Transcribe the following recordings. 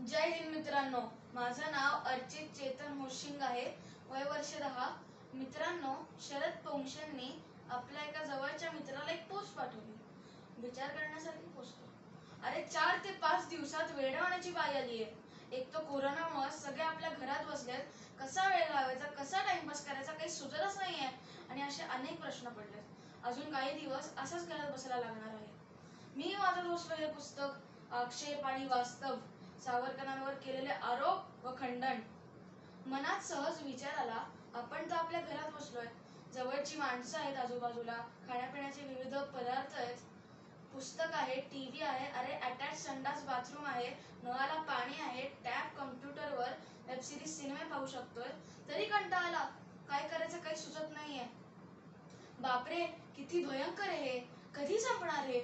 जय हिंद मित्रांनो, माझं नाव अर्चित चेतन होशिंग आहे. वय वर्ष 10. मित्रांनो, शरद पोंक्षेंनी आपल्या एका जवळच्या मित्राला एक पोस्ट पाठवली. विचार करण्यासारखी पोस्ट. अरे 4 ते 5 दिवसात वेडवाण्याची बाई आली आहे. एक तर कोरोनामुळे सगळे आपल्या घरात बसलेत. कसा वेळ घालवायचा, कसा टाइमपास करायचा काही सुचतच नाहीये आणि असे अनेक प्रश्न पडलेत. अजून काही दिवस असंच घरात बसायला लागणार आहे. मी वाचत बसलो हे पुस्तक आक्षेप आणि वास्तव, सावरकरांवर केलेले आरोप व खंडन. मनात सहज विचार आला, आपण तर आपल्या घरात बसलोय, जवळची माणसं आहेत आजूबाजूला, खाण्यापिण्याचे विविध पदार्थ आहेत, पुस्तक आहे, टीव्ही आहे, अरे अटॅच संडास बाथरूम आहे, नळाला पाणी आहे, टॅब कम्प्युटरवर वेब सिरीज सिनेमे पाहू शकतोय, तरी कंटाळा आला. काय करायचं काही सुचत नाहीये. बापरे, किती भयंकर आहे हे, कधी संपणार हे.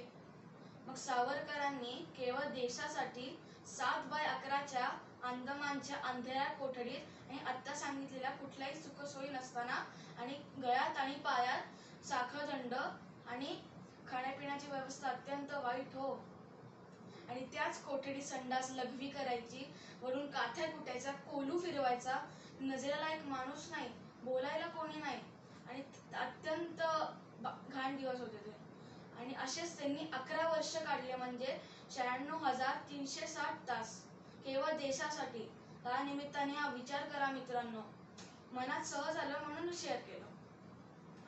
मग सावरकरांनी केवळ देशासाठी 7x11च्या अंदमानच्या अंधेऱ्या कोठडीत आणि आत्ता सांगितलेल्या कुठल्याही सुखसोयी नसताना आणि गळ्यात आणि पायात साखळदंड आणि खाण्यापिण्याची व्यवस्था अत्यंत वाईट हो, आणि त्याच कोठडीत संडास लघवी करायची, वरून काथ्या कुटायचा, कोलू फिरवायचा, नजरेला एक माणूस नाही, बोलायला कोणी नाही, आणि अत्यंत घाण दिवस होते ते. आणि असेच त्यांनी 11 वर्ष काढले, म्हणजे 96,360 तास केवळ देशासाठी. त्या निमित्ताने हा विचार करा मित्रांनो. मनात सहज आलं म्हणून शेअर केलं.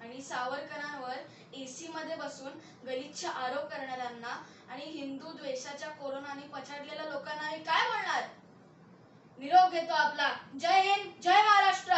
आणि सावरकरांवर एसी मध्ये बसून गलिच्छ आरोप करणाऱ्यांना आणि हिंदू द्वेषाच्या कोरोनाने पछाडलेल्या लोकांना काय बोलणार. निरोप घेतो आपला. जय हिंद, जय महाराष्ट्र.